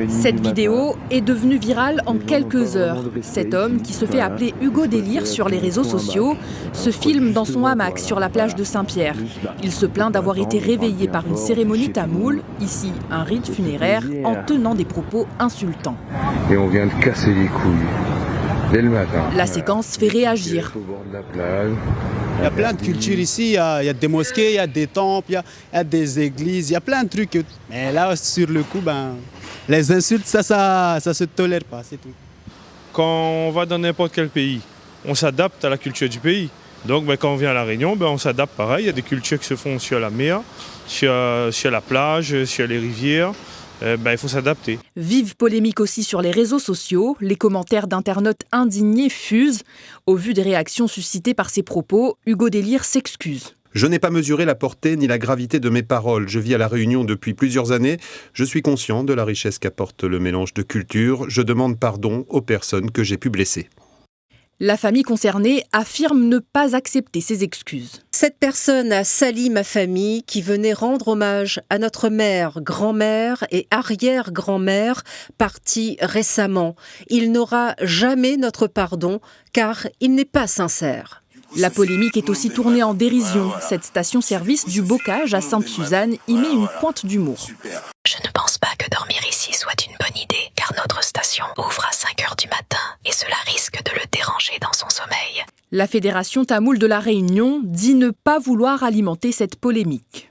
Cette vidéo est devenue virale en quelques heures. Cet homme, qui se fait appeler Hugo Délire sur les réseaux sociaux, se filme dans son hamac sur la plage de Saint-Pierre. Il se plaint d'avoir été réveillé par une cérémonie tamoule, ici un rite funéraire, en tenant des propos insultants. Et on vient de casser les couilles dès le matin. La séquence fait réagir. Il y a plein de cultures ici, il y a des mosquées, il y a des temples, il y a des églises, il y a plein de trucs. Mais là, sur le coup, les insultes, ça se tolère pas, c'est tout. Quand on va dans n'importe quel pays, on s'adapte à la culture du pays. Donc quand on vient à La Réunion, on s'adapte pareil. Il y a des cultures qui se font sur la mer, sur la plage, sur les rivières. Il faut s'adapter. Vive polémique aussi sur les réseaux sociaux. Les commentaires d'internautes indignés fusent. Au vu des réactions suscitées par ces propos, Hugo Délire s'excuse. Je n'ai pas mesuré la portée ni la gravité de mes paroles. Je vis à La Réunion depuis plusieurs années. Je suis conscient de la richesse qu'apporte le mélange de cultures. Je demande pardon aux personnes que j'ai pu blesser. La famille concernée affirme ne pas accepter ces excuses. Cette personne a sali ma famille qui venait rendre hommage à notre mère, grand-mère et arrière-grand-mère partis récemment. Il n'aura jamais notre pardon car il n'est pas sincère. La polémique est aussi tournée en dérision. Cette station-service du Bocage à Sainte-Suzanne y met une pointe d'humour. Je ne pense pas que dormir ici soit une bonne idée, car notre station ouvre à 5 h du matin et cela risque de le déranger dans son sommeil. La Fédération tamoule de La Réunion dit ne pas vouloir alimenter cette polémique.